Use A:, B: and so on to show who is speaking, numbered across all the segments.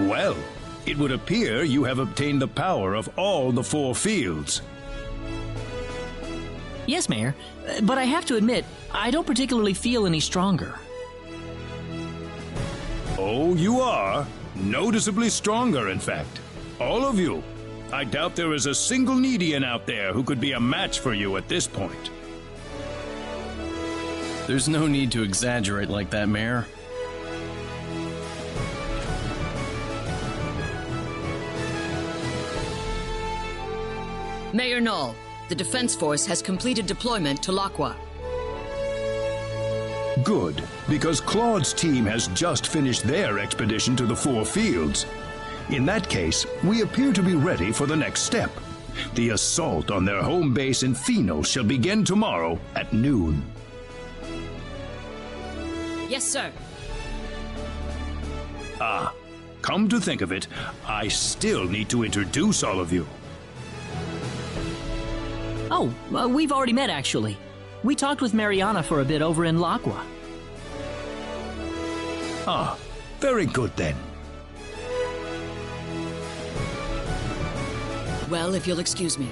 A: Well, it would appear you have obtained the power of all the four fields.
B: Yes, Mayor, but I have to admit, I don't particularly feel any stronger.
A: Oh, you are. Noticeably stronger, in fact. All of you. I doubt there is a single Needian out there who could be a match for you at this point.
C: There's no need to exaggerate like that, Mayor.
D: Mayor Null, the Defense Force has completed deployment to Laqua.
A: Good, because Claude's team has just finished their expedition to the four fields. In that case, we appear to be ready for the next step. The assault on their home base in Pheno shall begin tomorrow at noon.
D: Yes, sir.
A: Ah, come to think of it, I still need to introduce all of you.
B: Oh, we've already met, actually. We talked with Mariana for a bit over in Laqua.
A: Ah, very good then.
D: Well, if you'll excuse me.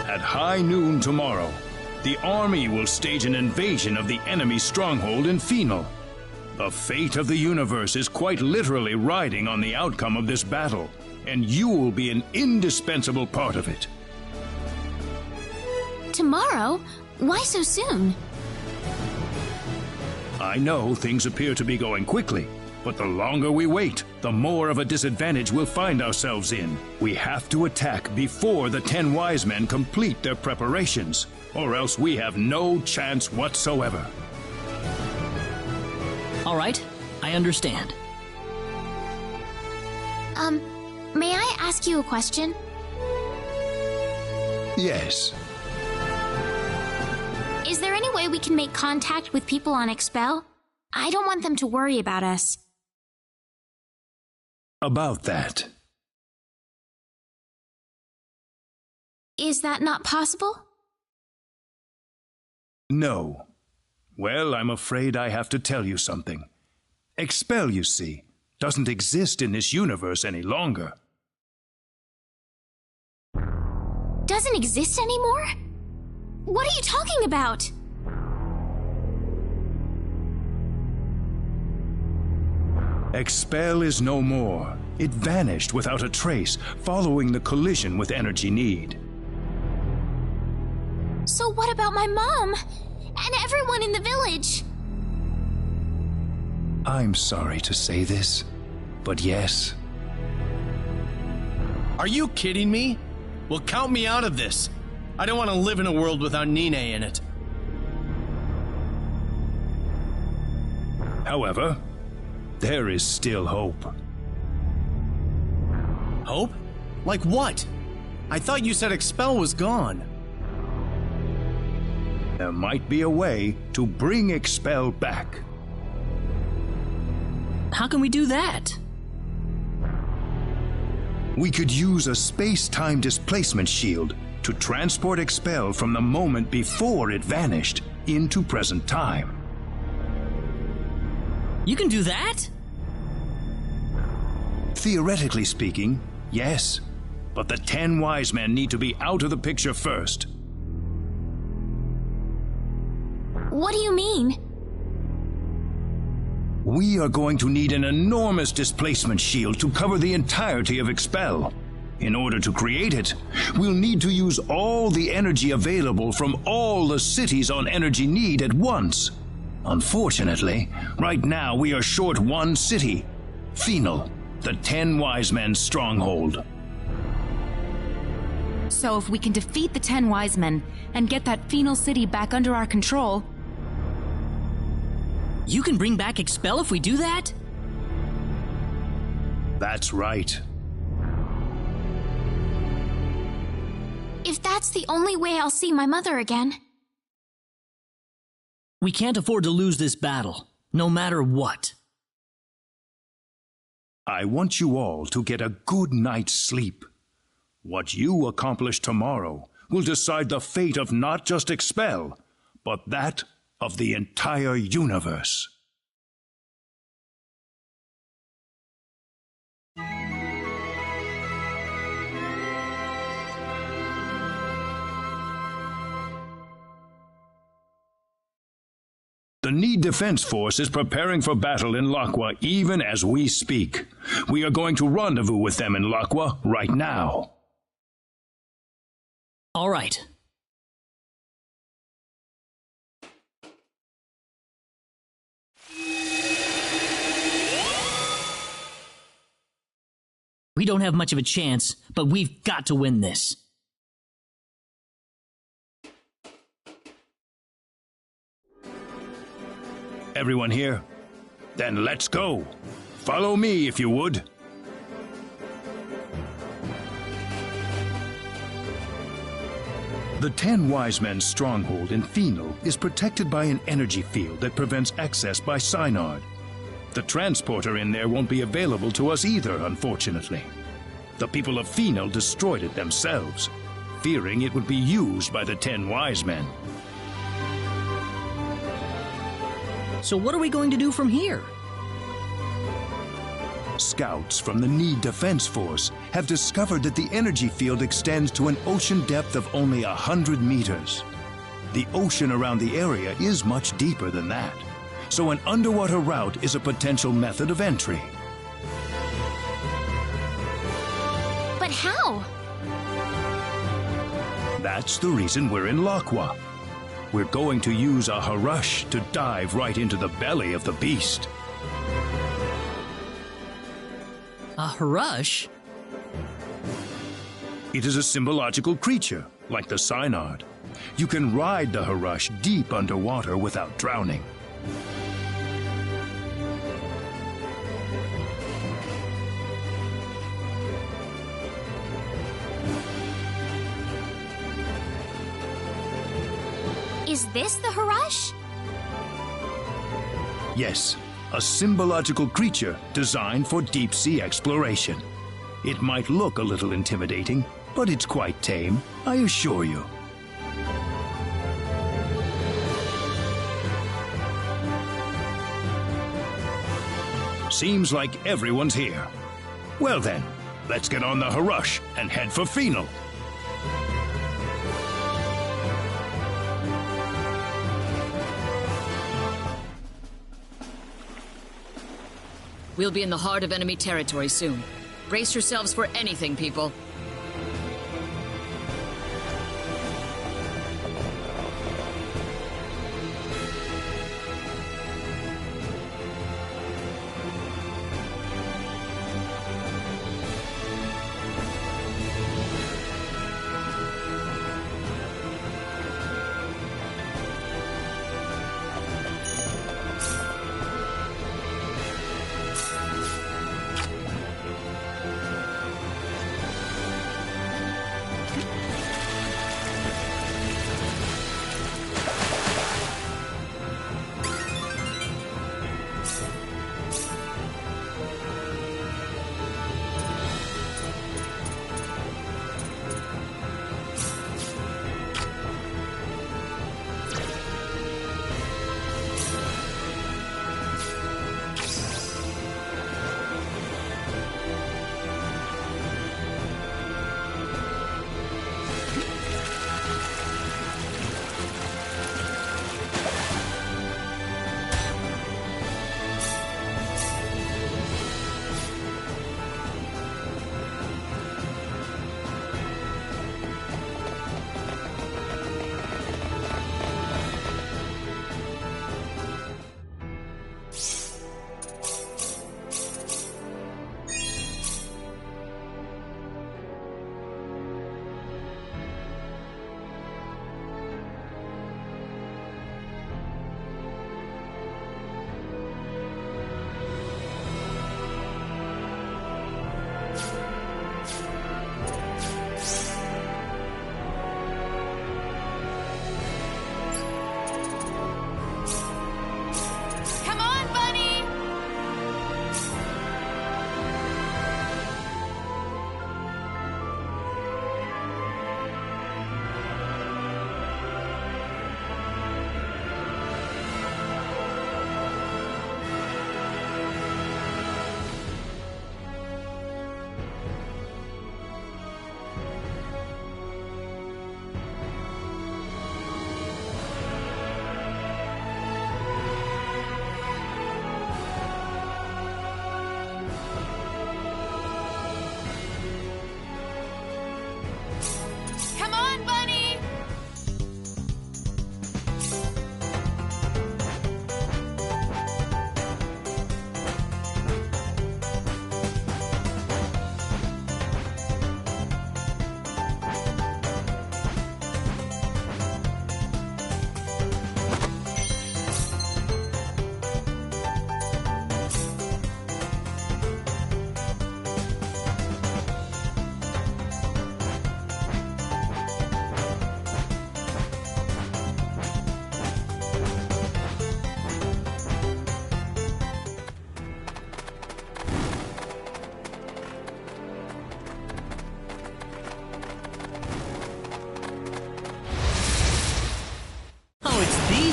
A: At high noon tomorrow, the army will stage an invasion of the enemy stronghold in Pheno. The fate of the universe is quite literally riding on the outcome of this battle, and you will be an indispensable part of it.
E: Tomorrow? Why so soon?
A: I know things appear to be going quickly, but the longer we wait, the more of a disadvantage we'll find ourselves in. We have to attack before the 10 wise men complete their preparations, or else we have no chance whatsoever.
B: All right, I understand.
E: May I ask you a question?
A: Yes.
E: Is there any way we can make contact with people on Expel? I don't want them to worry about us.
A: About that.
E: Is that not possible?
A: No. Well, I'm afraid I have to tell you something. Expel, you see, doesn't exist in this universe any longer.
E: Doesn't exist anymore? What are you talking about?
A: Expel is no more. It vanished without a trace, following the collision with Energy Need.
E: So what about my mom? And everyone in the village?
A: I'm sorry to say this, but yes.
C: Are you kidding me? Well, count me out of this. I don't want to live in a world without Nine in it.
A: However, there is still hope.
C: Hope? Like what? I thought you said Expel was gone.
A: There might be a way to bring Expel back.
B: How can we do that?
A: We could use a space-time displacement shield to transport Expel from the moment before it vanished into present time.
B: You can do that?
A: Theoretically speaking, yes. But the 10 wise men need to be out of the picture first.
E: What do you mean?
A: We are going to need an enormous displacement shield to cover the entirety of Expel. In order to create it, we'll need to use all the energy available from all the cities on Energy Need at once. Unfortunately, right now we are short one city, Pheno, the 10 wise men's stronghold.
F: So if we can defeat the 10 wise men and get that Pheno city back under our control...
B: You can bring back Expel if we do that?
A: That's right.
E: If that's the only way I'll see my mother again.
B: We can't afford to lose this battle, no matter what.
A: I want you all to get a good night's sleep. What you accomplish tomorrow will decide the fate of not just Expel, but that of the entire universe. The Need Defense Force is preparing for battle in Laqua even as we speak. We are going to rendezvous with them in Laqua right now.
B: All right. We don't have much of a chance, but we've got to win this.
A: Everyone here? Then let's go. Follow me if you would. The 10 Wise Men's stronghold in Phenol is protected by an energy field that prevents access by Synard. The transporter in there won't be available to us either, unfortunately. The people of Phenol destroyed it themselves, fearing it would be used by the 10 Wise Men.
B: So what are we going to do from here?
A: Scouts from the Need Defense Force have discovered that the energy field extends to an ocean depth of only 100 meters. The ocean around the area is much deeper than that, so an underwater route is a potential method of entry.
E: But how?
A: That's the reason we're in Laqua. We're going to use a Harush to dive right into the belly of the beast.
B: A Harush?
A: It is a symbological creature, like the Synard. You can ride the Harush deep underwater without drowning.
E: Is this the Harush?
A: Yes, a symbological creature designed for deep-sea exploration. It might look a little intimidating, but it's quite tame, I assure you. Seems like everyone's here. Well then, let's get on the Harush and head for Phenol.
D: We'll be in the heart of enemy territory soon. Brace yourselves for anything, people.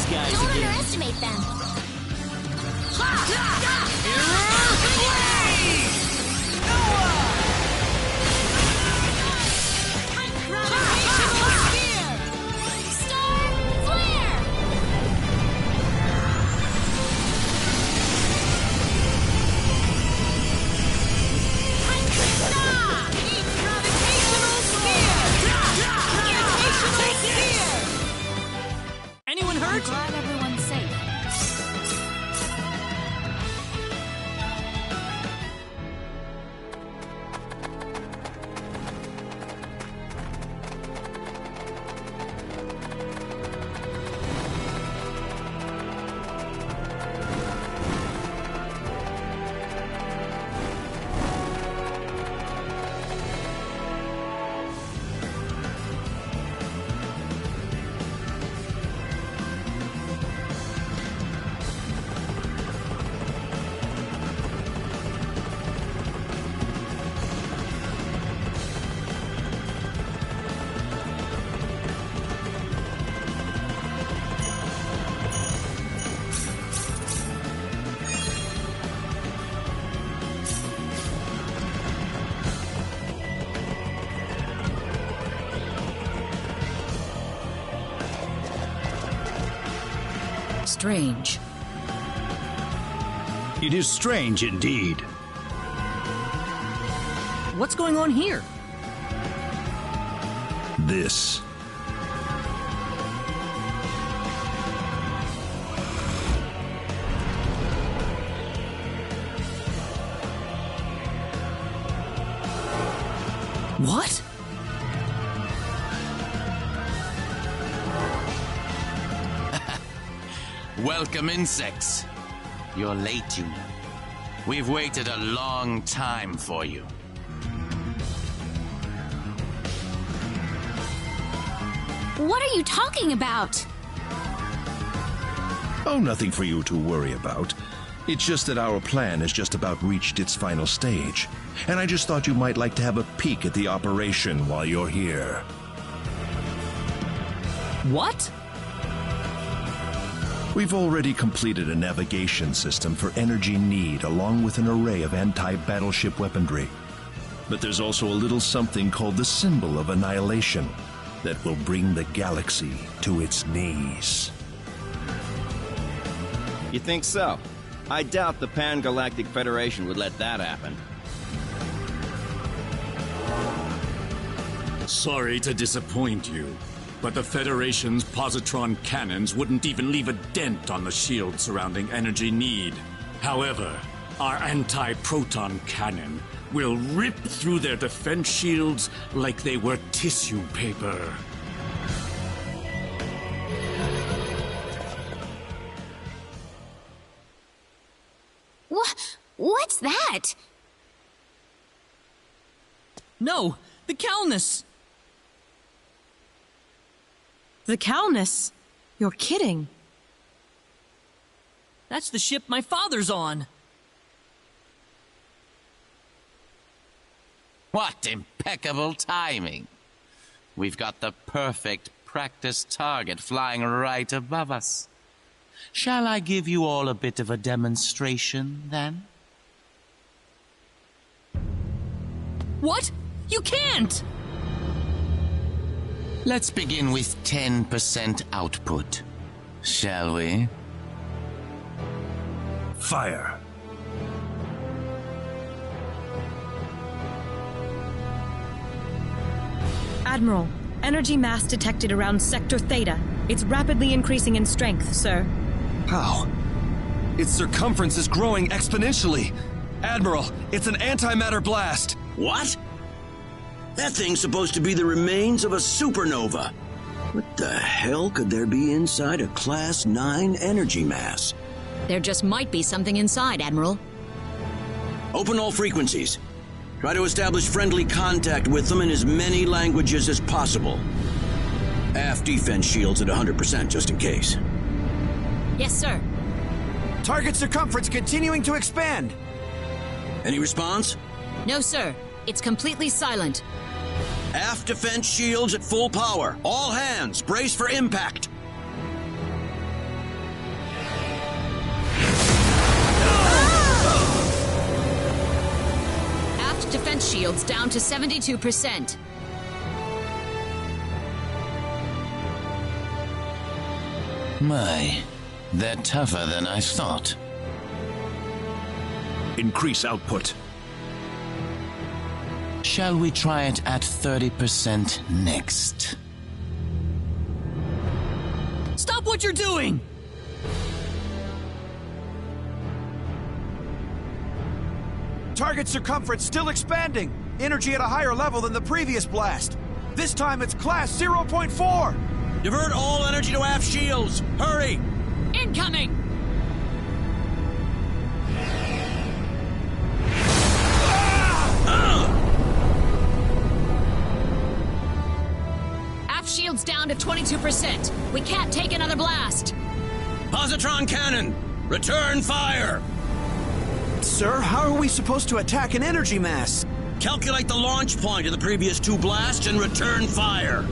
B: these guys
E: Don't
B: again.
E: underestimate them.
B: Anyone hurt?
F: Glad everyone's safe.
D: Strange.
A: It is strange indeed.
B: What's going on here?
A: This.
B: What?
G: Welcome, insects. You're late, you know. We've waited a long time for you.
E: What are you talking about?
H: Oh, nothing for you to worry about. It's just that our plan has just about reached its final stage. And I just thought you might like to have a peek at the operation while you're here.
B: What?
H: We've already completed a navigation system for energy need along with an array of anti-battleship weaponry. But there's also a little something called the Symbol of Annihilation that will bring the galaxy to its knees.
I: You think so? I doubt the Pan-Galactic Federation would let that happen.
J: Sorry to disappoint you, but the Federation's positron cannons wouldn't even leave a dent on the shield surrounding energy need. However, our anti-proton cannon will rip through their defense shields like they were tissue paper.
E: What's that?
B: No, the Calnus!
K: The Calnus? You're kidding.
B: That's the ship my father's on.
G: What impeccable timing. We've got the perfect practice target flying right above us. Shall I give you all a bit of a demonstration, then?
B: What? You can't!
G: Let's begin with 10% output, shall we?
A: Fire.
K: Admiral, energy mass detected around Sector Theta. It's rapidly increasing in strength, sir.
C: How? Its circumference is growing exponentially. Admiral, it's an antimatter blast.
L: What? That thing's supposed to be the remains of a supernova. What the hell could there be inside a Class 9 energy mass?
D: There just might be something inside, Admiral.
L: Open all frequencies. Try to establish friendly contact with them in as many languages as possible. Aft defense shields at 100% just in case.
D: Yes, sir.
C: Target circumference continuing to expand.
L: Any response?
D: No, sir. It's completely silent.
L: Aft defense shields at full power. All hands, brace for impact.
D: shields down to 72%.
G: My, they're tougher than I thought.
H: Increase output.
G: Shall we try it at 30% next?
B: Stop what you're doing!
M: Target circumference still expanding. Energy at a higher level than the previous blast. This time it's class 0.4.
L: Divert all energy to aft shields. Hurry!
D: Incoming! Aft shields down to 22%. We can't take another blast.
L: Positron cannon, return fire!
M: Sir, how are we supposed to attack an energy mass?
L: Calculate the launch point of the previous two blasts and return fire.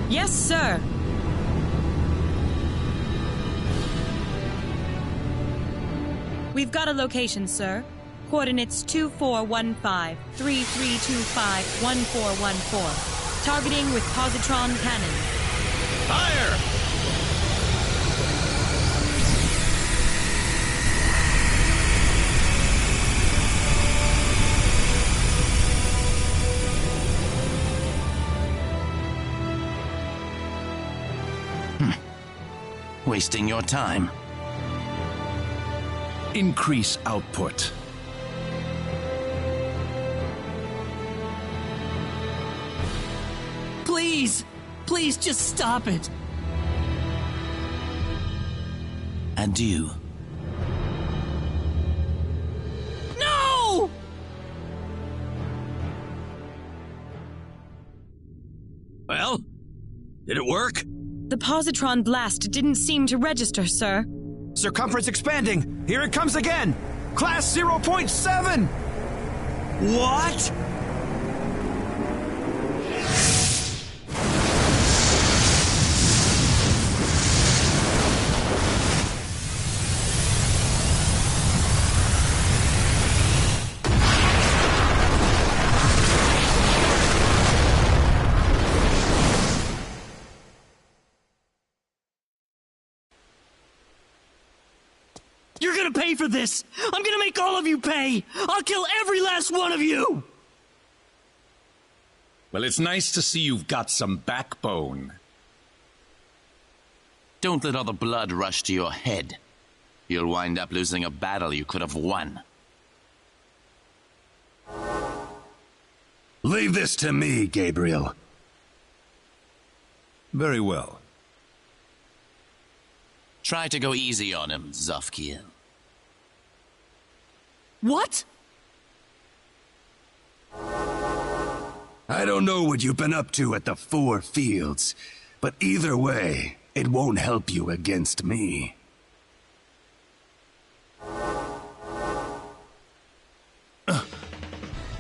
K: Yes, sir. We've got a location, sir. Coordinates 2415-3325-1414. Targeting with positron cannon.
L: Fire!
G: Wasting your time.
H: Increase output.
B: Please! Please just stop it!
G: Adieu.
B: No!
L: Well, did it work?
K: The positron blast didn't seem to register, sir.
M: Circumference expanding. Here it comes again. Class 0.7.
L: What?
B: You're gonna pay for this! I'm gonna make all of you pay! I'll kill every last one of you!
A: Well, it's nice to see you've got some backbone.
G: Don't let all the blood rush to your head. You'll wind up losing a battle you could have won.
A: Leave this to me, Gabriel.
H: Very well.
G: Try to go easy on him, Zofkiel.
B: What?
A: I don't know what you've been up to at the Four Fields, but either way, it won't help you against me.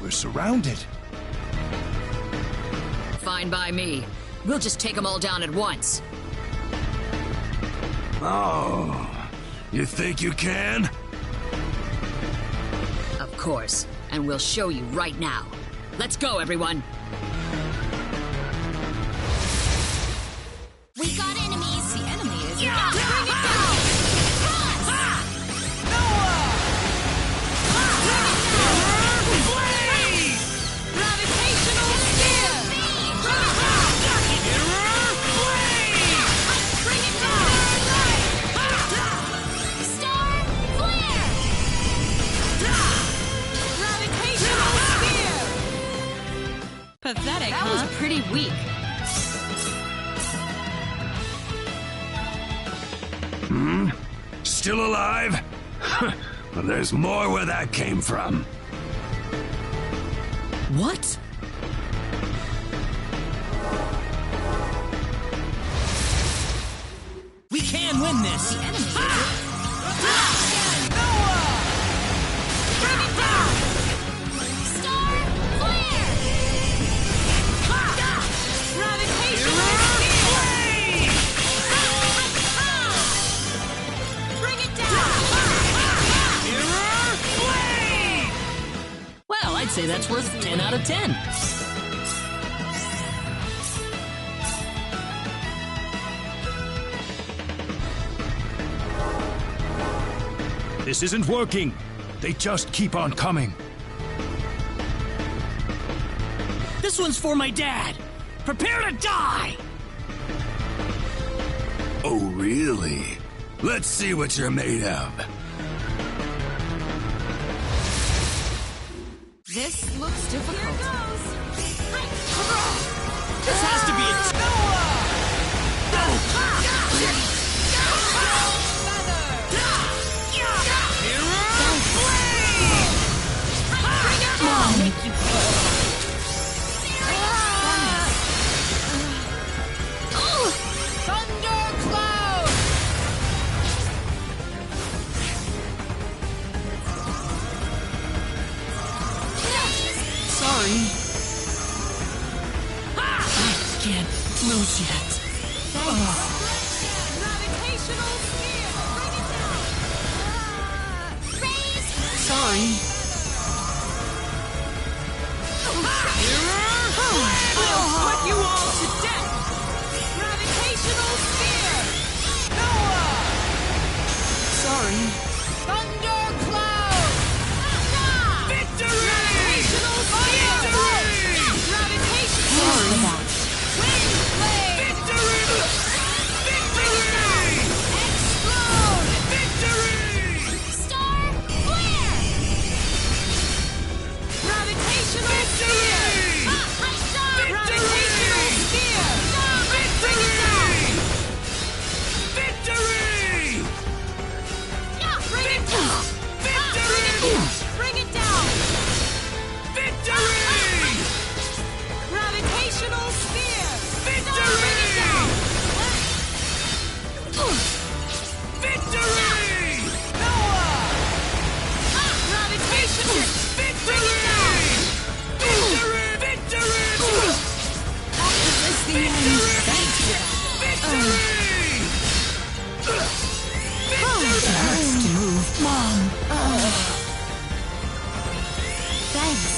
H: We're surrounded.
D: Fine by me. We'll just take them all down at once.
A: Oh, you think you can?
D: Of course, and we'll show you right now. Let's go, everyone.
F: We got enemies. The enemy is...
D: Yeah!
F: Bring it down!
D: Gravitational spear! Bring it down! Star flare! Gravitational spear!
K: Pathetic,
F: That was pretty weak.
A: Still alive? Well, there's more where that came from.
B: What? We can win this!
F: The enemy
D: Bring it down! Star flare! Gravitational spear! Bring it down!
B: Well, I'd I'd say that's worth 10 out of 10.
A: This isn't working. They just keep on coming.
B: This one's for my dad. Prepare to die!
N: Oh, really? Let's see what you're made of.
F: This looks difficult.
B: This has to be a... Sorry. I can't lose yet.
O: Gravitational sphere! Bring it down! Raise!
B: Sorry. I'll put you all to death!
O: Gravitational sphere! Noah!
B: Sorry.
O: Thundercloud!
B: Victory!
O: Gravitational sphere! Gravitational
B: Sorry.
O: Wind blade!
B: Victory!
O: Victory! Explode!
B: Victory!
O: Star flare! Gravitational sphere! Gravitational sphere! Bring it down!
B: Victory!
O: Bring it down! Bring it down!
B: Victory!
O: Gravitational sphere!
B: Victory!
O: Bring it down!
B: Victory!
O: Noah! Gravitational! Bring it down!
B: Victory! Victory!
O: Is this the end? Thanks for that.
B: Victory!
F: It hurts to move. Mom. Thanks.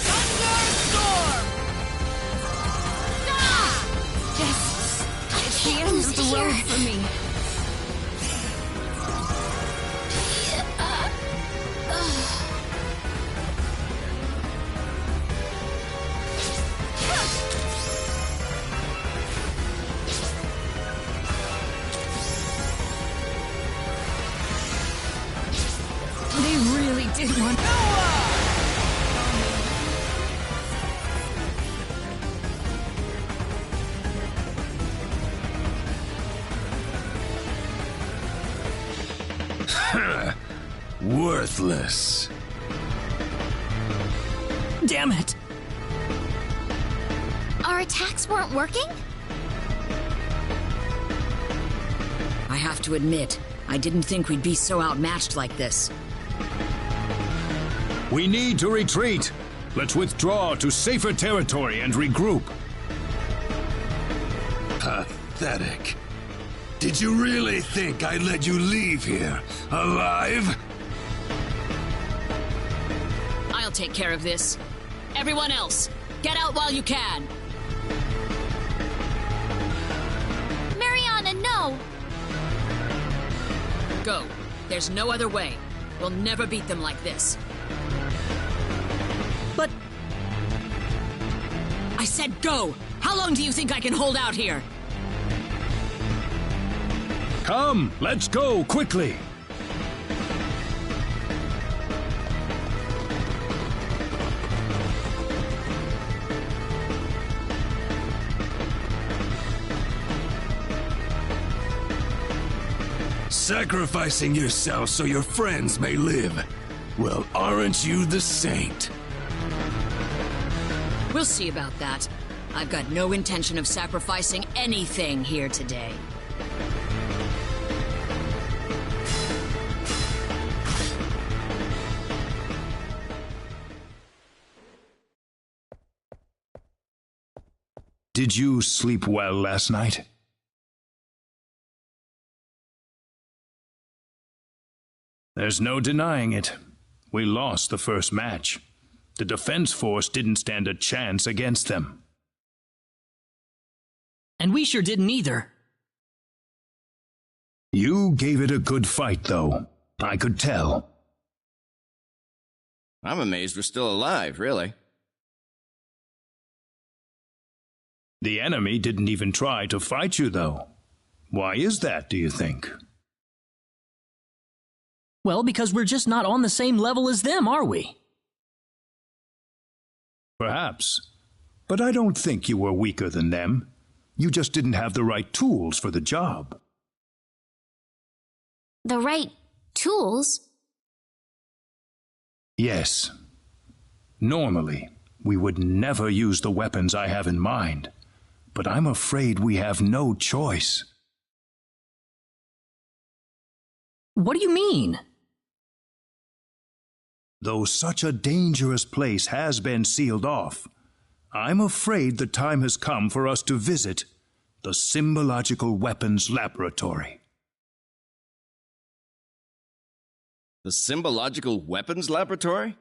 O: Thunderstorm!
F: Yes. It's the end of the road for me. They really did want...
N: Worthless.
B: Damn it!
E: Our attacks weren't working?
D: I have to admit, I didn't think we'd be so outmatched like this.
A: We need to retreat. Let's withdraw to safer territory and regroup.
N: Pathetic. Did you really think I'd let you leave here alive?
D: I'll take care of this. Everyone else, get out while you can.
E: Mariana, no!
D: Go. There's no other way. We'll never beat them like this.
B: But...
D: I said go! How long do you think I can hold out here?
A: Come, let's go, quickly!
N: Sacrificing yourself so your friends may live. Well, aren't you the saint?
D: We'll see about that. I've got no intention of sacrificing anything here today.
A: Did you sleep well last night? There's no denying it. We lost the first match. The defense force didn't stand a chance against them.
B: And we sure didn't either.
A: You gave it a good fight, though. I could tell.
I: I'm amazed we're still alive, really.
A: The enemy didn't even try to fight you, though. Why is that, do you think?
B: Well, because we're just not on the same level as them, are we?
A: Perhaps. But I don't think you were weaker than them. You just didn't have the right tools for the job.
E: The right tools?
A: Yes. Normally, we would never use the weapons I have in mind. But I'm afraid we have no choice.
B: What do you mean?
A: Though such a dangerous place has been sealed off, I'm afraid the time has come for us to visit the Symbological Weapons Laboratory.
I: The Symbological Weapons Laboratory?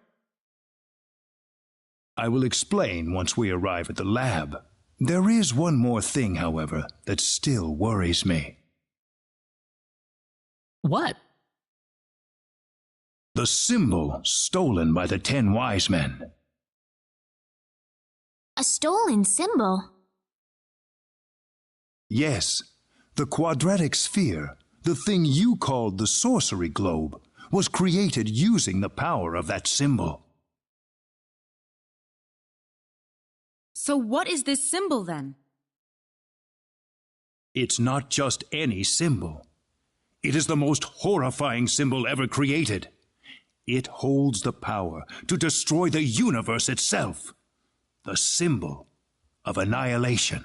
A: I will explain once we arrive at the lab. There is one more thing, however, that still worries me.
B: What?
A: The symbol stolen by the 10 Wise Men.
E: A stolen symbol?
A: Yes, the quadratic sphere, the thing you called the sorcery globe, was created using the power of that symbol.
F: So what is this symbol then?
A: It's not just any symbol. It is the most horrifying symbol ever created. It holds the power to destroy the universe itself. The symbol of annihilation.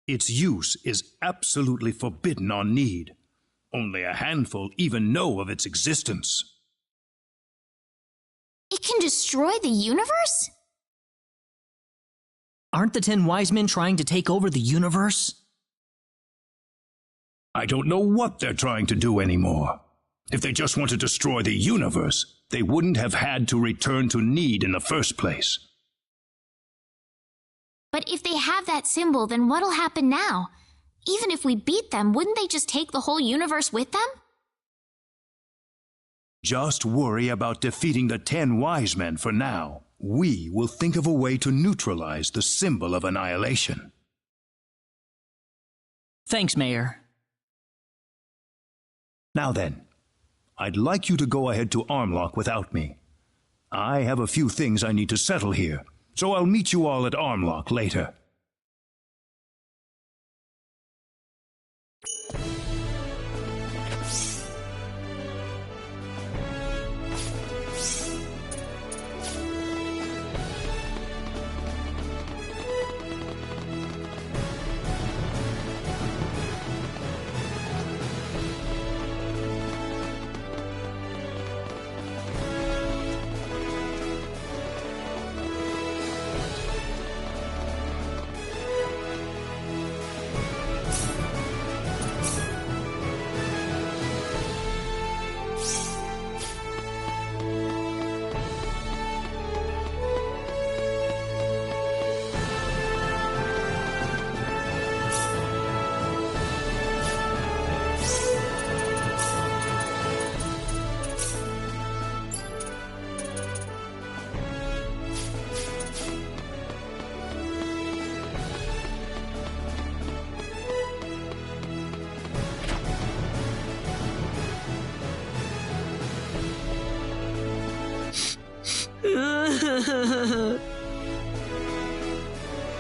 A: Its use is absolutely forbidden on Need. Only a handful even know of its existence.
E: It can destroy the universe?
B: Aren't the 10 Wise Men trying to take over the universe?
A: I don't know what they're trying to do anymore. If they just want to destroy the universe, they wouldn't have had to return to Need in the first place.
E: But if they have that symbol, then what'll happen now? Even if we beat them, wouldn't they just take the whole universe with them?
A: Just worry about defeating the 10 Wise Men for now. We will think of a way to neutralize the symbol of annihilation.
B: Thanks, Mayor.
A: Now then, I'd like you to go ahead to Armlock without me. I have a few things I need to settle here, so I'll meet you all at Armlock later.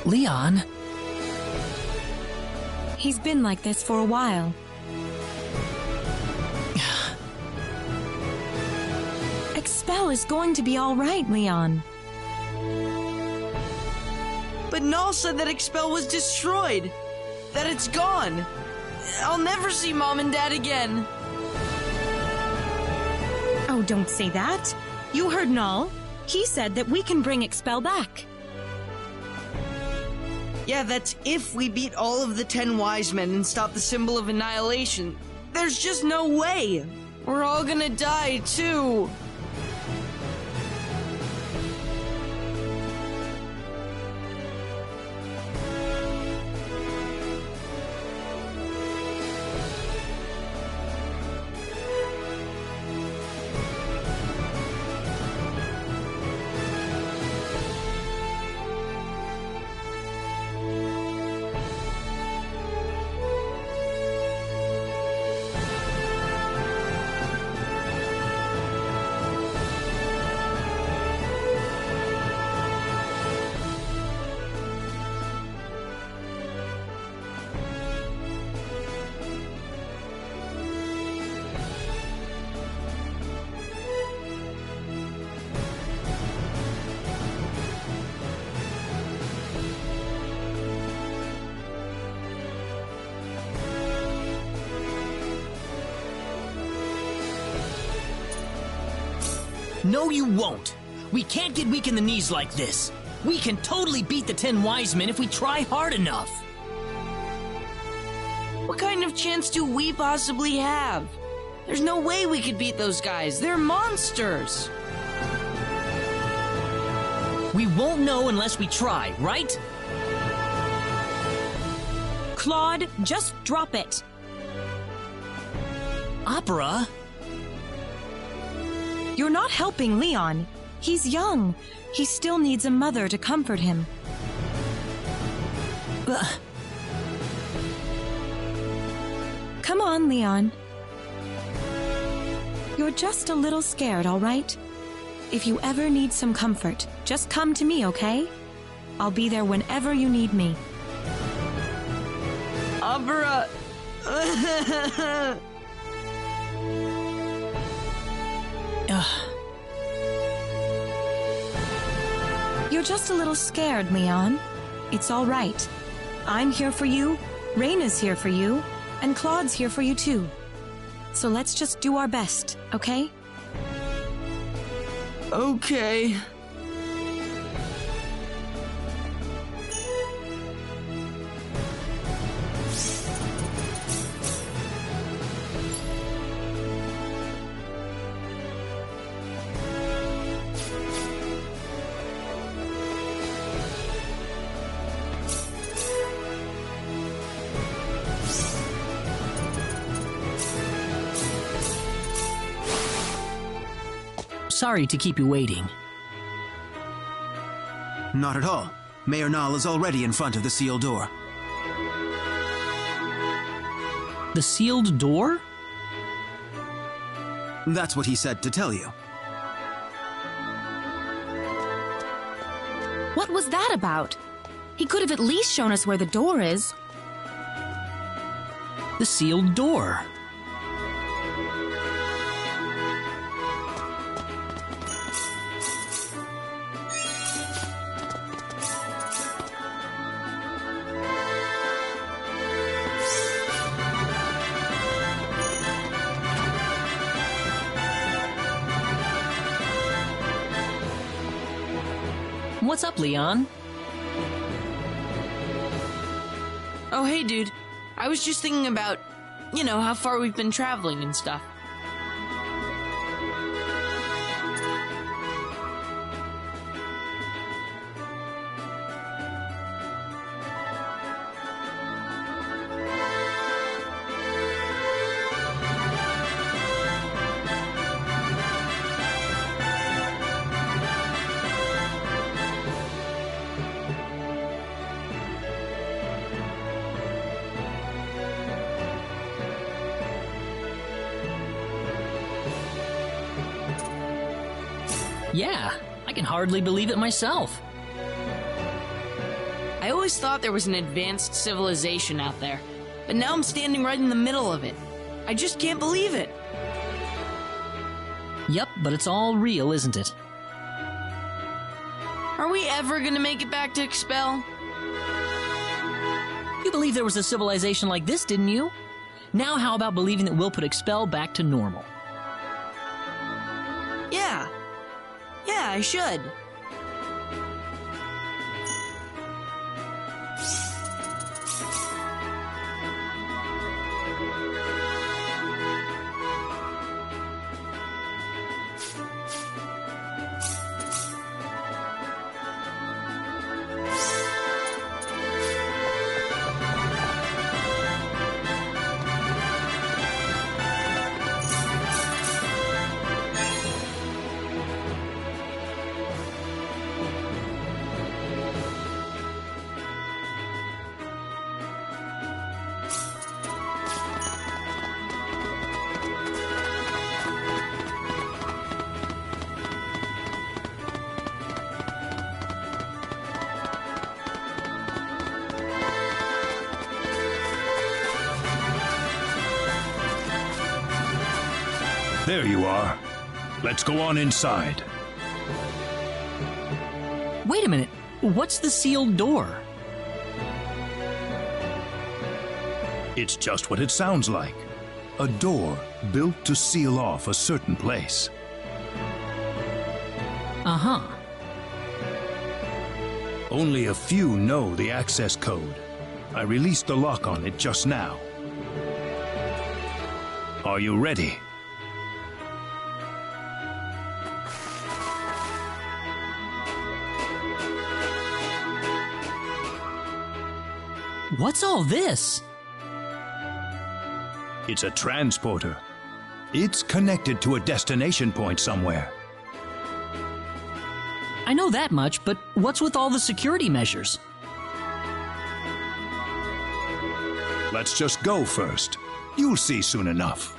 B: Leon?
K: He's been like this for a while. Expel is going to be all right, Leon.
P: But Null said that Expel was destroyed. That it's gone. I'll never see Mom and Dad again.
K: Oh, don't say that. You heard Null. He said that we can bring Expel back.
P: Yeah, that's if we beat all of the 10 Wise Men and stop the symbol of annihilation. There's just no way. We're all gonna die, too.
B: No, you won't. We can't get weak in the knees like this. We can totally beat the 10 Wise Men if we try hard enough.
P: What kind of chance do we possibly have? There's no way we could beat those guys. They're monsters.
B: We won't know unless we try, right?
K: Claude, just drop it.
B: Opera?
K: You're not helping Leon. He's young. He still needs a mother to comfort him. Come on, Leon. You're just a little scared, all right? If you ever need some comfort, just come to me, okay? I'll be there whenever you need me.
P: Opera.
K: You're just a little scared, Leon. It's all right. I'm here for you, Raina's here for you, and Claude's here for you too. So let's just do our best, okay?
P: Okay.
B: Sorry to keep you waiting.
Q: Not at all. Mayor Nal is already in front of the sealed door.
B: The sealed door?
Q: That's what he said to tell you.
F: What was that about? He could have at least shown us where the door is.
B: The sealed door. What's up, Leon?
P: Oh, hey, dude. I was just thinking about, how far we've been traveling and stuff.
B: Yeah, I can hardly believe it myself.
P: I always thought there was an advanced civilization out there, but now I'm standing right in the middle of it. I just can't believe it.
B: Yep, but it's all real, isn't it?
P: Are we ever gonna make it back to Expel?
B: You believe there was a civilization like this, didn't you? Now how about believing that we'll put Expel back to normal?
P: Yeah, I should.
A: There you are. Let's go on inside.
B: Wait a minute. What's the sealed door?
A: It's just what it sounds like. A door built to seal off a certain place.
B: Uh-huh.
A: Only a few know the access code. I released the lock on it just now. Are you ready?
B: What's all this?
A: It's a transporter. It's connected to a destination point somewhere.
B: I know that much, but what's with all the security measures?
A: Let's just go first. You'll see soon enough.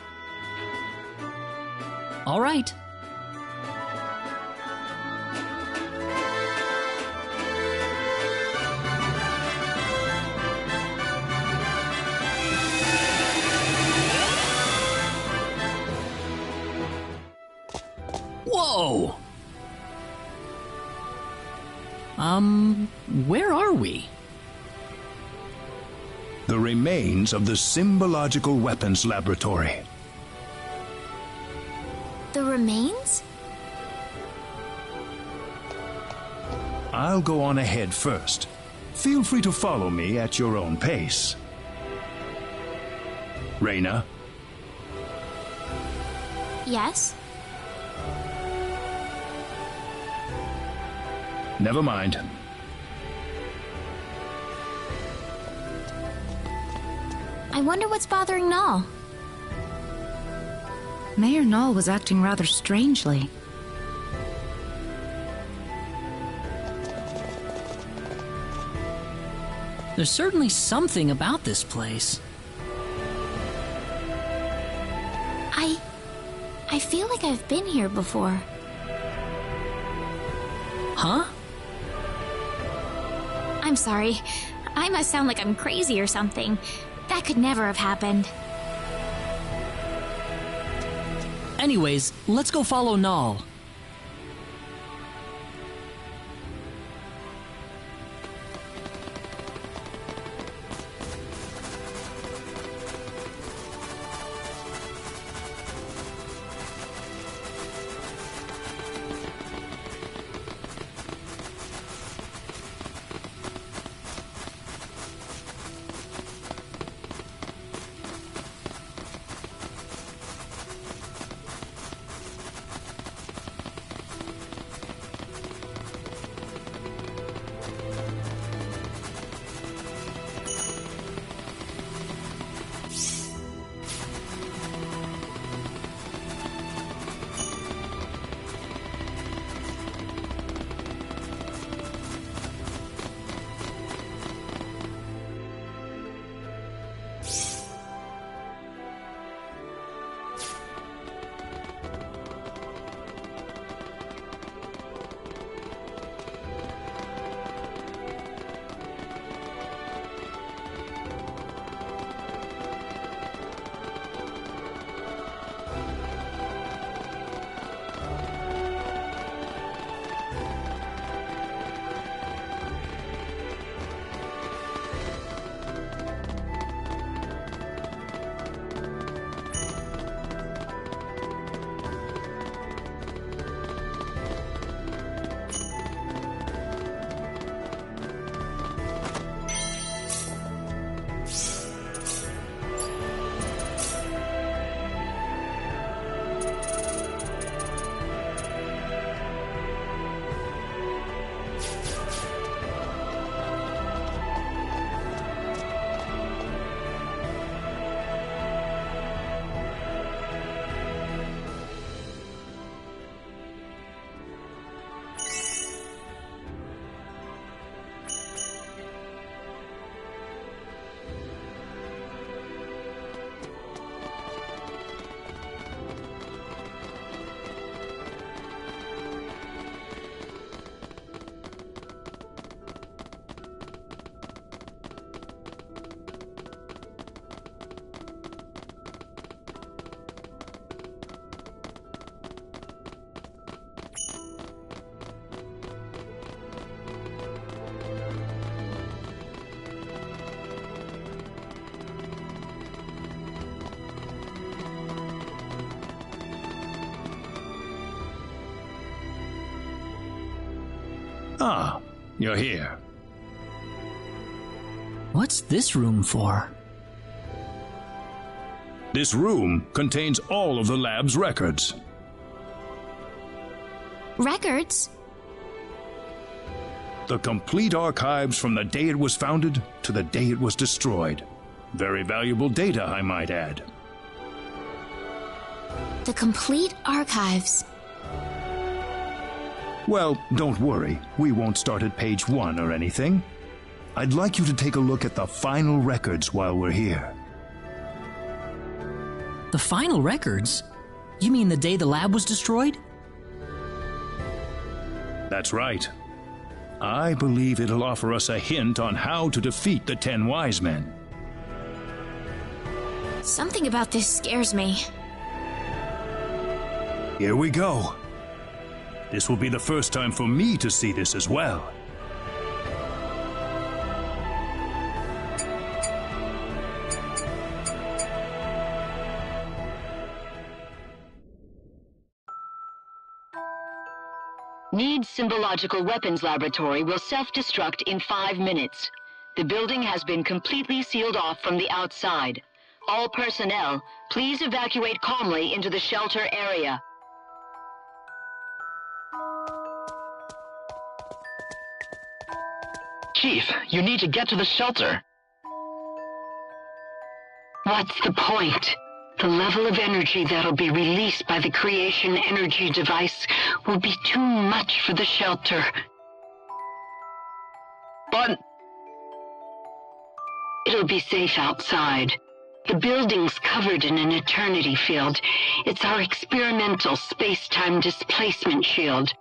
B: All right. Whoa! Where are we?
A: The remains of the Symbological Weapons Laboratory.
E: The remains?
A: I'll go on ahead first. Feel free to follow me at your own pace. Reyna?
E: Yes?
A: Never mind.
E: I wonder what's bothering Null.
F: Mayor Null was acting rather strangely.
B: There's certainly something about this place.
E: I feel like I've been here before.
B: Huh?
E: I'm sorry. I must sound like I'm crazy or something. That could never have happened.
B: Anyways, let's go follow Null.
A: Ah, you're here.
B: What's this room for?
A: This room contains all of the lab's records.
E: Records?
A: The complete archives from the day it was founded to the day it was destroyed. Very valuable data, I might add.
E: The complete archives.
A: Well, don't worry. We won't start at page 1 or anything. I'd like you to take a look at the final records while we're here.
B: The final records? You mean the day the lab was destroyed?
A: That's right. I believe it'll offer us a hint on how to defeat the 10 Wise Men.
E: Something about this scares me.
A: Here we go. This will be the first time for me to see this as well.
R: Need's Symbological Weapons Laboratory will self-destruct in 5 minutes. The building has been completely sealed off from the outside. All personnel, please evacuate calmly into the shelter area.
S: Chief, you need to get to the shelter.
R: What's the point? The level of energy that'll be released by the creation energy device will be too much for the shelter.
S: But
R: it'll be safe outside. The building's covered in an eternity field. It's our experimental space-time displacement shield.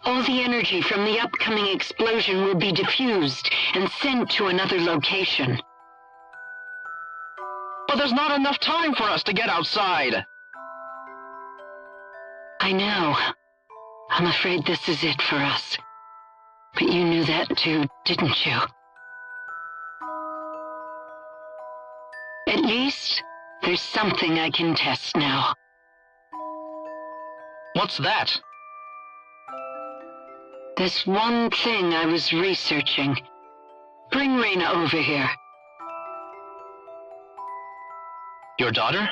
R: All the energy from the upcoming explosion will be diffused and sent to another location.
S: But there's not enough time for us to get outside.
R: I know. I'm afraid this is it for us. But you knew that too, didn't you? At least, there's something I can test now.
S: What's that?
R: There's one thing I was researching. Bring Reyna over here.
S: Your daughter?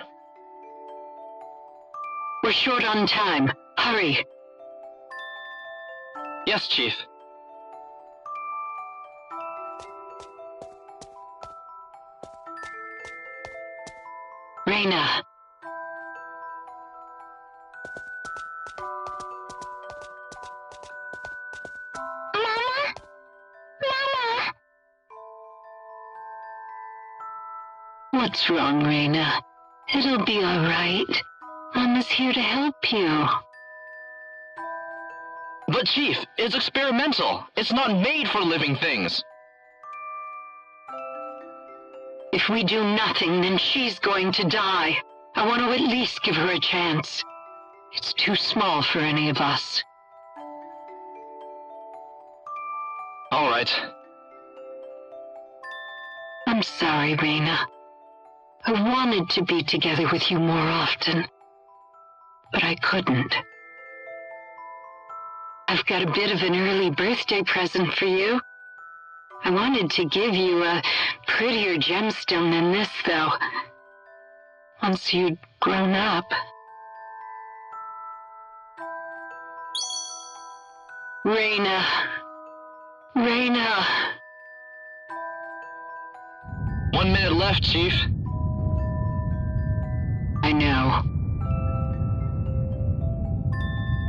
R: We're short on time. Hurry.
S: Yes, Chief.
R: Reyna. What's wrong, Reyna? It'll be all right. Mama's here to help you.
S: But Chief, it's experimental. It's not made for living things.
R: If we do nothing, then she's going to die. I want to at least give her a chance. It's too small for any of us.
S: All right.
R: I'm sorry, Reyna. I wanted to be together with you more often, but I couldn't. I've got a bit of an early birthday present for you. I wanted to give you a prettier gemstone than this, though. Once you'd grown up. Reyna. Reyna.
S: 1 minute left, Chief.
R: I know.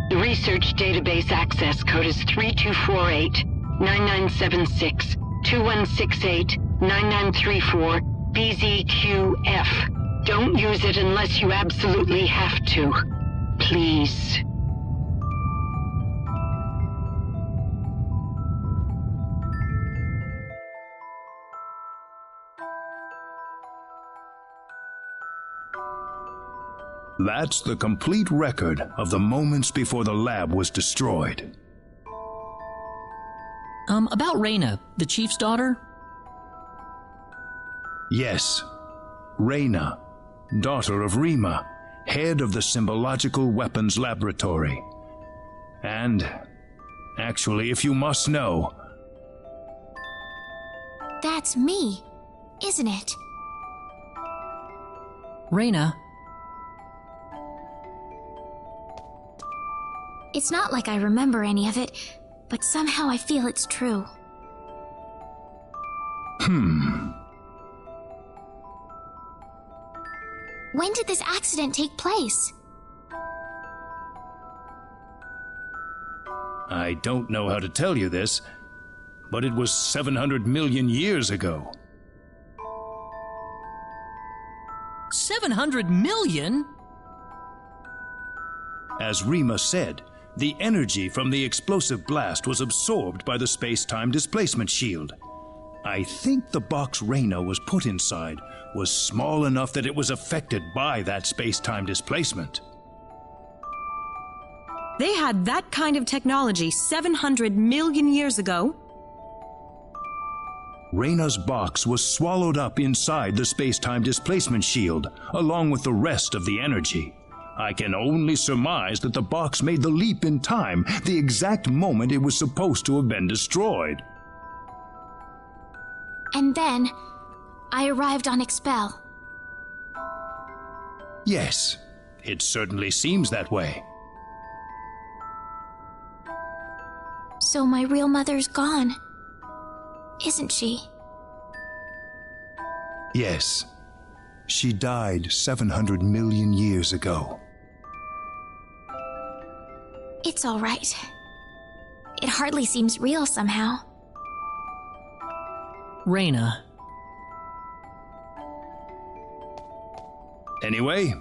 R: The research database access code is 3248-9976-2168-9934 BZQF. Don't use it unless you absolutely have to. Please.
A: That's the complete record of the moments before the lab was destroyed.
B: About Reyna, the chief's daughter?
A: Yes, Reyna, daughter of Rima, head of the Symbological Weapons Laboratory. And Actually, if you must know,
E: That's me, isn't it?
B: Reyna.
E: It's not like I remember any of it, but somehow I feel it's true. When did this accident take place?
A: I don't know how to tell you this, but it was 700 million years ago.
B: 700 million?
A: As Rima said, the energy from the explosive blast was absorbed by the space-time displacement shield. I think the box Reyna was put inside was small enough that it was affected by that space-time displacement.
K: They had that kind of technology 700 million years ago?
A: Reyna's box was swallowed up inside the space-time displacement shield, along with the rest of the energy. I can only surmise that the box made the leap in time the exact moment it was supposed to have been destroyed.
E: And then, I arrived on Expel.
A: Yes, it certainly seems that way.
E: So my real mother's gone, isn't she?
A: Yes, she died 700 million years ago.
E: It's all right. It hardly seems real somehow.
B: Reyna.
A: Anyway,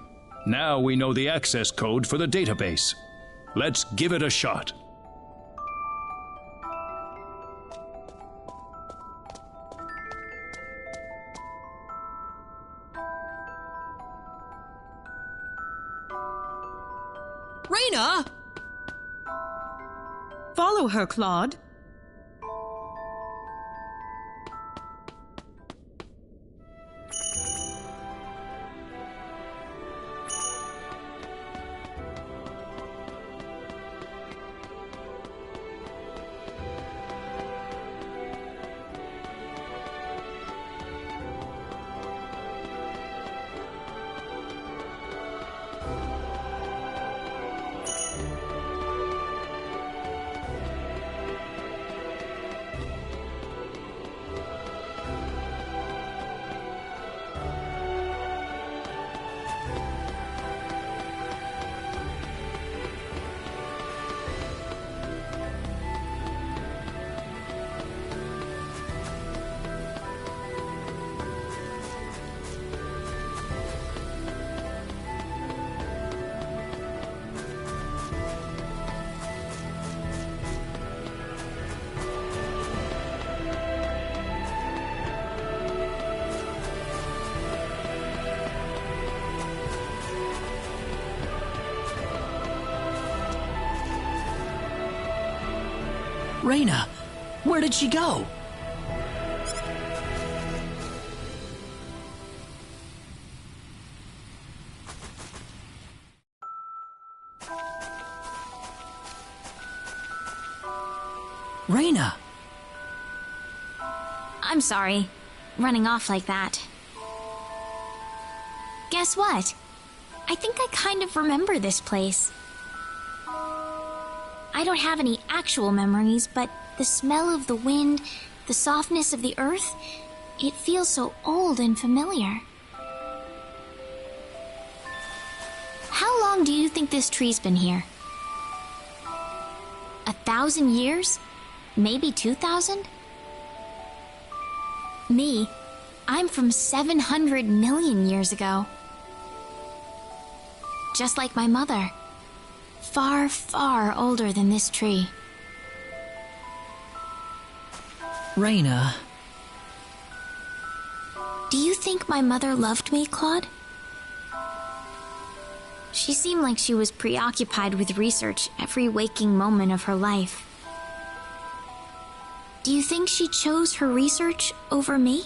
A: now we know the access code for the database. Let's give it a shot.
B: Reyna!
K: Follow her, Claude.
B: Reyna, where did she go? Reyna!
E: I'm sorry, running off like that. Guess what? I think I kind of remember this place. I don't have any actual memories, but the smell of the wind, the softness of the earth, it feels so old and familiar. How long do you think this tree's been here? 1,000 years? Maybe 2,000? Me, I'm from 700 million years ago. Just like my mother. Far, far older than this tree.
B: Reyna.
E: Do you think my mother loved me, Claude? She seemed like she was preoccupied with research every waking moment of her life. Do you think she chose her research over me?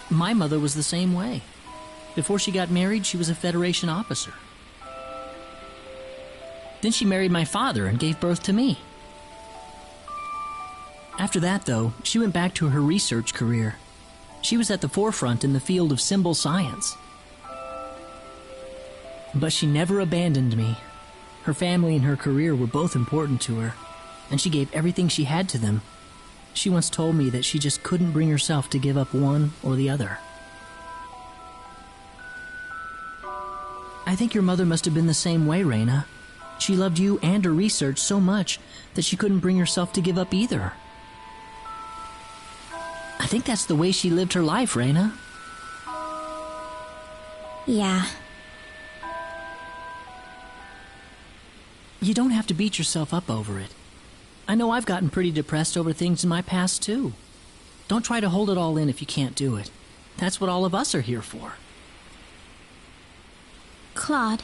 B: My mother was the same way. Before she got married, she was a Federation officer. Then she married my father and gave birth to me. After that, though, she went back to her research career. She was at the forefront in the field of symbol science. But she never abandoned me. Her family and her career were both important to her, and she gave everything she had to them. She once told me that she just couldn't bring herself to give up one or the other. I think your mother must have been the same way, Reyna. She loved you and her research so much that she couldn't bring herself to give up either. I think that's the way she lived her life, Reyna.
E: Yeah.
B: You don't have to beat yourself up over it. I know I've gotten pretty depressed over things in my past, too. Don't try to hold it all in if you can't do it. That's what all of us are here for.
E: Claude.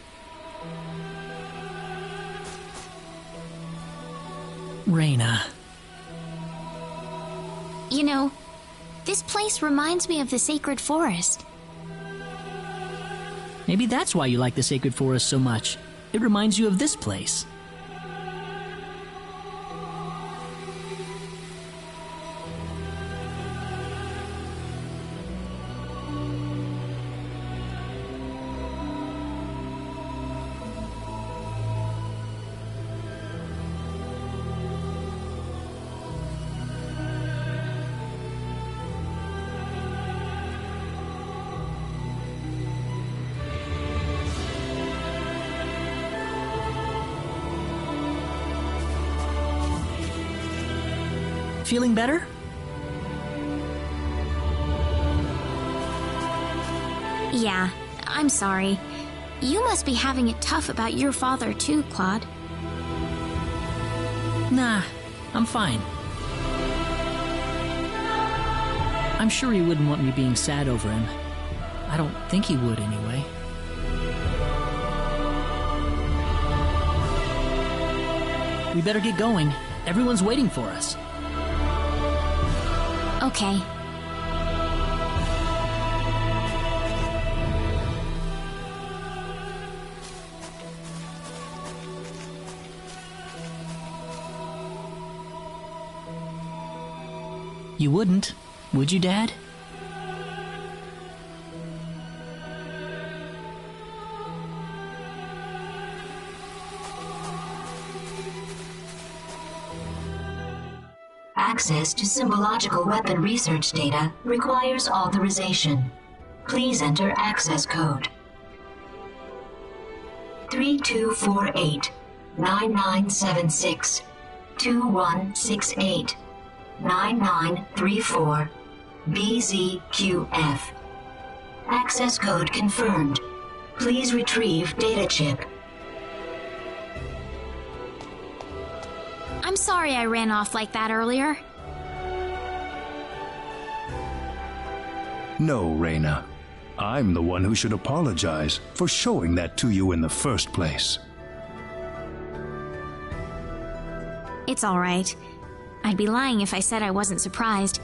B: Reyna.
E: You know, this place reminds me of the Sacred Forest.
B: Maybe that's why you like the Sacred Forest so much. It reminds you of this place. Feeling better?
E: Yeah, I'm sorry. You must be having it tough about your father too, Claude.
B: Nah, I'm fine. I'm sure he wouldn't want me being sad over him. I don't think he would anyway. We better get going. Everyone's waiting for us.
E: Okay.
B: You wouldn't, would you, Dad?
T: Access to symbological weapon research data requires authorization. Please enter access code 3248 9976 2168 9934 BZQF. Access code confirmed. Please retrieve data chip.
E: I'm sorry I ran off like that earlier.
A: No, Reyna. I'm the one who should apologize for showing that to you in the first place.
E: It's all right. I'd be lying if I said I wasn't surprised.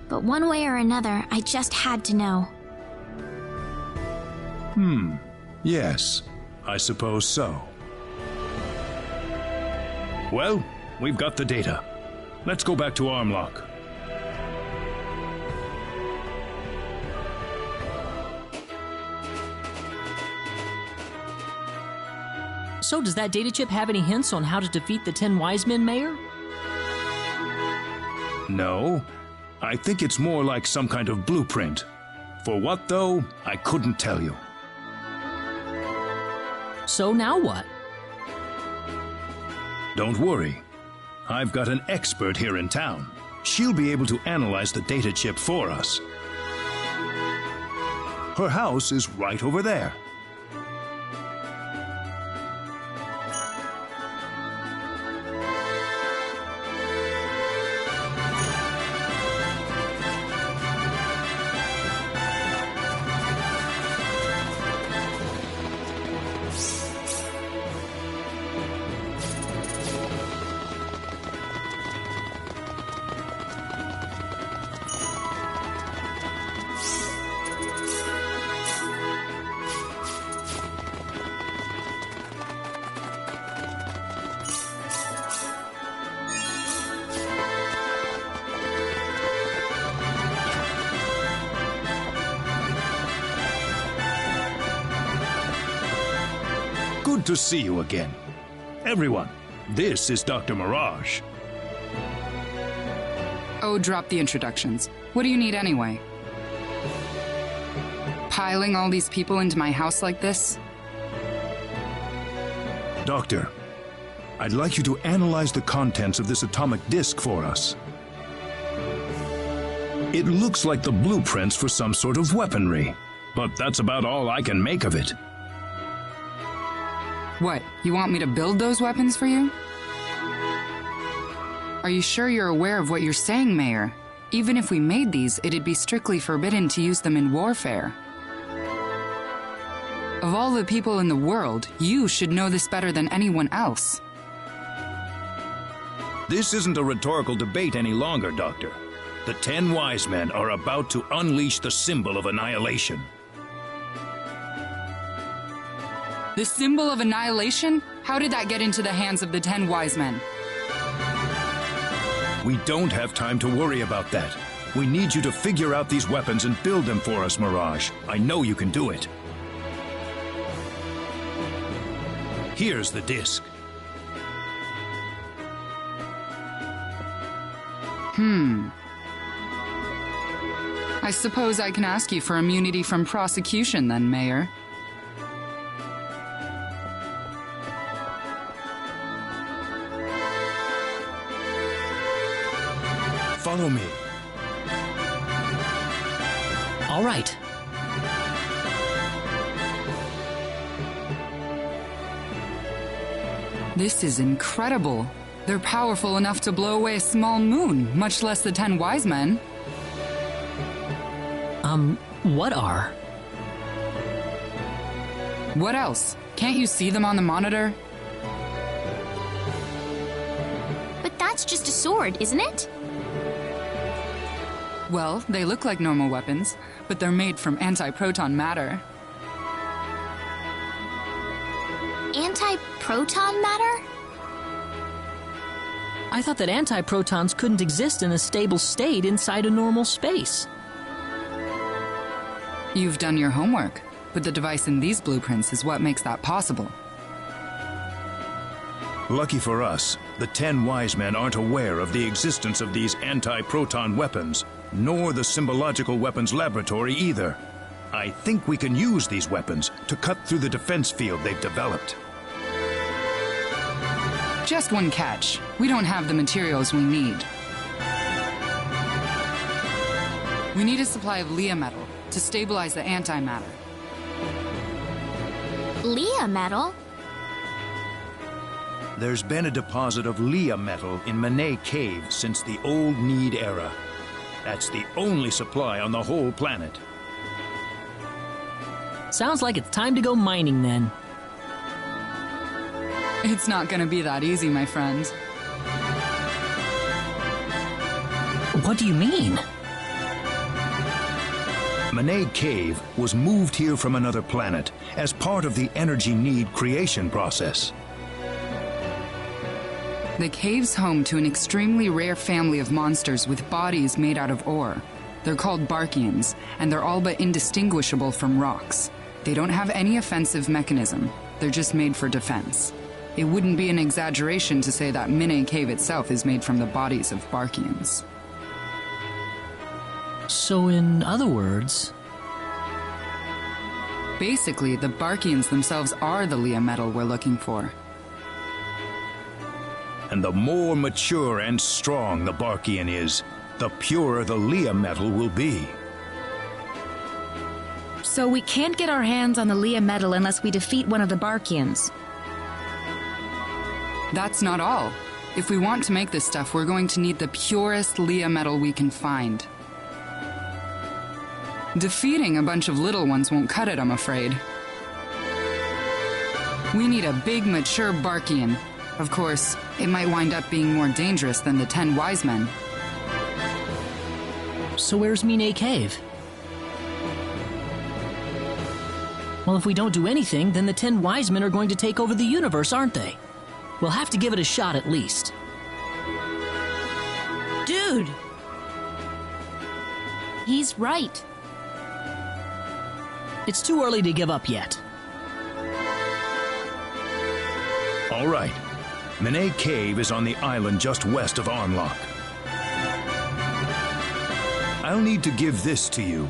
E: But one way or another, I just had to know.
A: Yes, I suppose so. Well, we've got the data. Let's go back to Armlock.
B: So does that data chip have any hints on how to defeat the 10 Wise Men, Mayor?
A: No, I think it's more like some kind of blueprint. For what, though, I couldn't tell you.
B: So now what?
A: Don't worry. I've got an expert here in town. She'll be able to analyze the data chip for us. Her house is right over there. Good to see you again. Everyone, this is Dr. Mirage.
U: Oh, drop the introductions. What do you need anyway? Piling all these people into my house like this?
A: Doctor, I'd like you to analyze the contents of this atomic disk for us. It looks like the blueprints for some sort of weaponry, but that's about all I can make of it.
U: What, you want me to build those weapons for you? Are you sure you're aware of what you're saying, Mayor? Even if we made these, it'd be strictly forbidden to use them in warfare. Of all the people in the world, you should know this better than anyone else.
A: This isn't a rhetorical debate any longer, Doctor. The 10 Wise Men are about to unleash the symbol of annihilation.
U: The symbol of annihilation? How did that get into the hands of the 10 Wise Men?
A: We don't have time to worry about that. We need you to figure out these weapons and build them for us, Mirage. I know you can do it. Here's the disc.
U: I suppose I can ask you for immunity from prosecution then, Mayor.
A: Follow me.
B: All right.
U: This is incredible. They're powerful enough to blow away a small moon, much less the 10 Wise Men.
B: What are?
U: What else? Can't you see them on the monitor?
E: But that's just a sword, isn't it?
U: Well, they look like normal weapons, but they're made from anti-proton matter.
E: Anti-proton matter?
B: I thought that antiprotons couldn't exist in a stable state inside a normal space.
U: You've done your homework, but the device in these blueprints is what makes that possible.
A: Lucky for us, the 10 Wise Men aren't aware of the existence of these anti-proton weapons, nor the Symbological Weapons Laboratory either. I think we can use these weapons to cut through the defense field they've developed.
U: Just one catch. We don't have the materials we need. We need a supply of Leah metal to stabilize the antimatter.
E: Leah metal?
A: There's been a deposit of Leah metal in Manay Cave since the Old Need era. That's the only supply on the whole planet.
B: Sounds like it's time to go mining then.
U: It's not gonna be that easy, my friend.
B: What do you mean?
A: Manay Cave was moved here from another planet as part of the Energy Need creation process.
U: The cave's home to an extremely rare family of monsters with bodies made out of ore. They're called Barkians, and they're all but indistinguishable from rocks. They don't have any offensive mechanism. They're just made for defense. It wouldn't be an exaggeration to say that Manay Cave itself is made from the bodies of Barkians.
B: So in other words...
U: Basically, the Barkians themselves are the Leah metal we're looking for.
A: And the more mature and strong the Barkian is, the purer the Leah metal will be.
F: So we can't get our hands on the Leah metal unless we defeat one of the Barkians.
U: That's not all. If we want to make this stuff, we're going to need the purest Leah metal we can find. Defeating a bunch of little ones won't cut it, I'm afraid. We need a big, mature Barkian. Of course, it might wind up being more dangerous than the 10 Wise Men.
B: So where's Manay Cave? Well, if we don't do anything, then the 10 Wise Men are going to take over the universe, aren't they? We'll have to give it a shot at least.
K: Dude!
E: He's right.
B: It's too early to give up yet.
A: All right. Manet Cave is on the island just west of Armlock. I'll need to give this to you.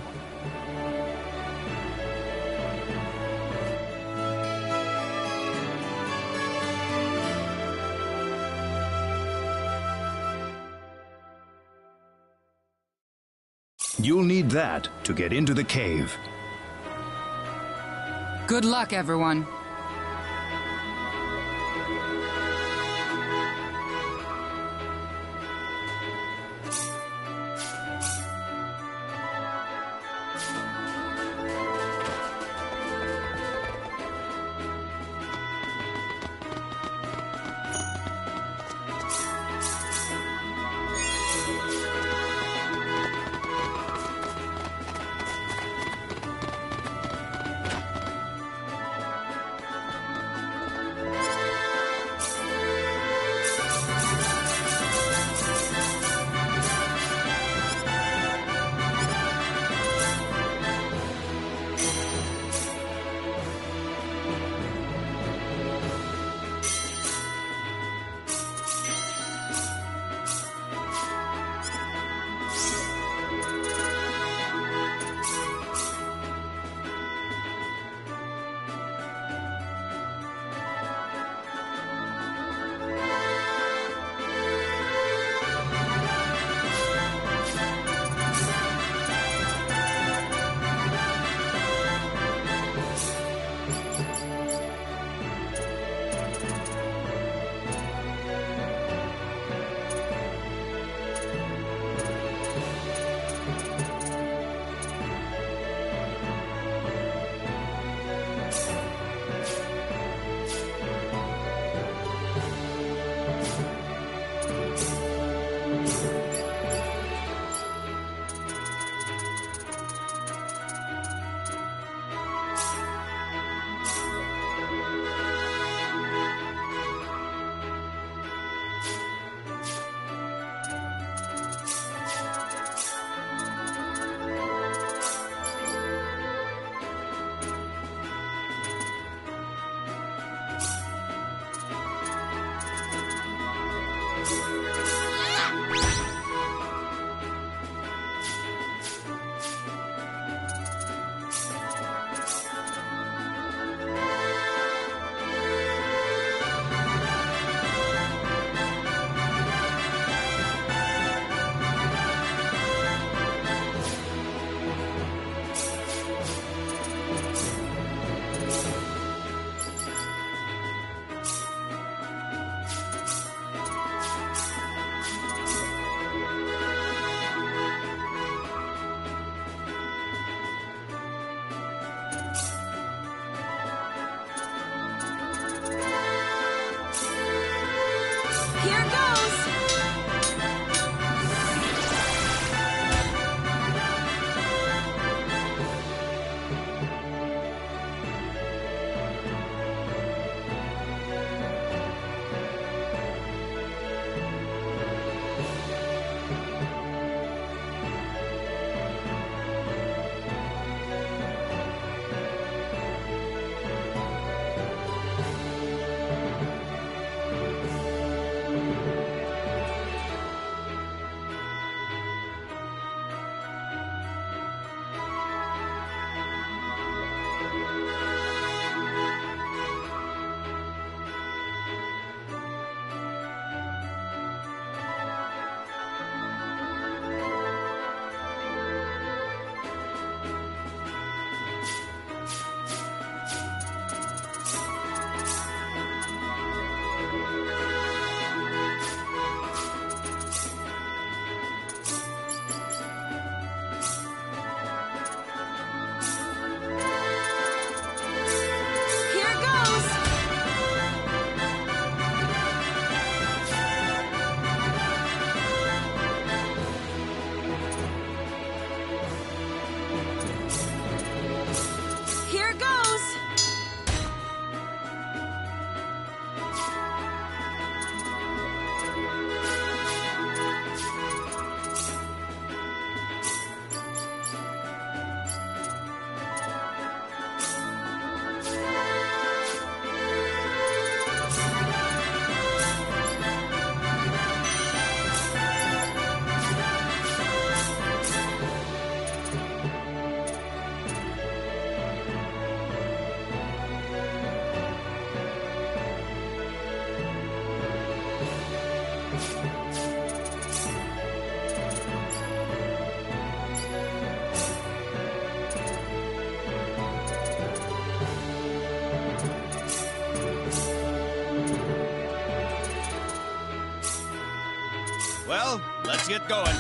A: You'll need that to get into the cave.
U: Good luck, everyone.
I: Well, let's get going.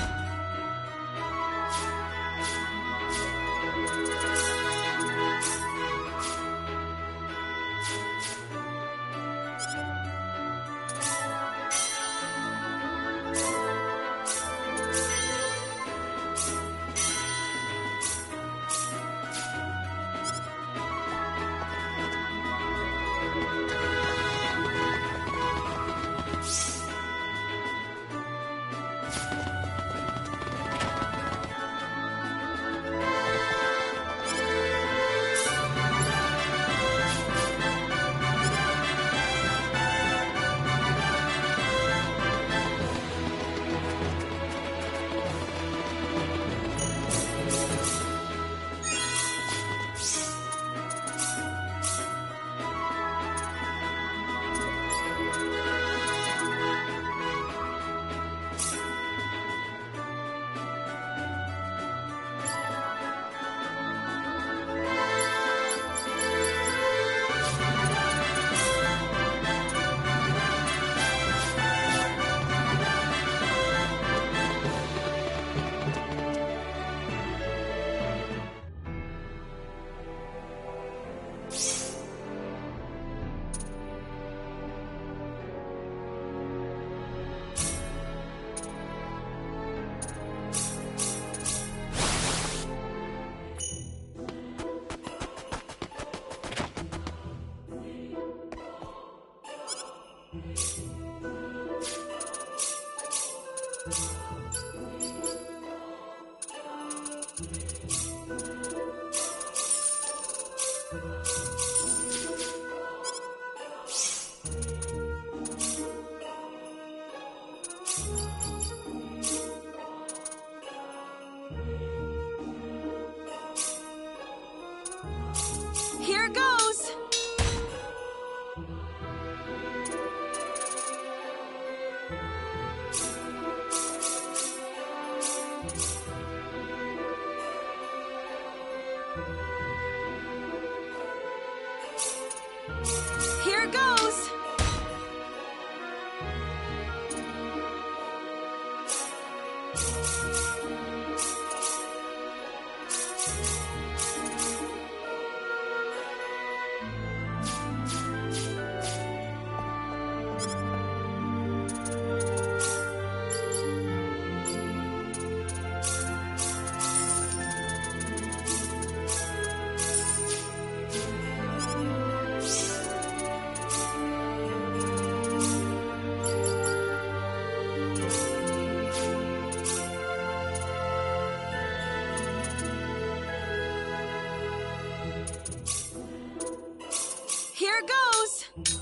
K: Here goes! Here goes! Here goes!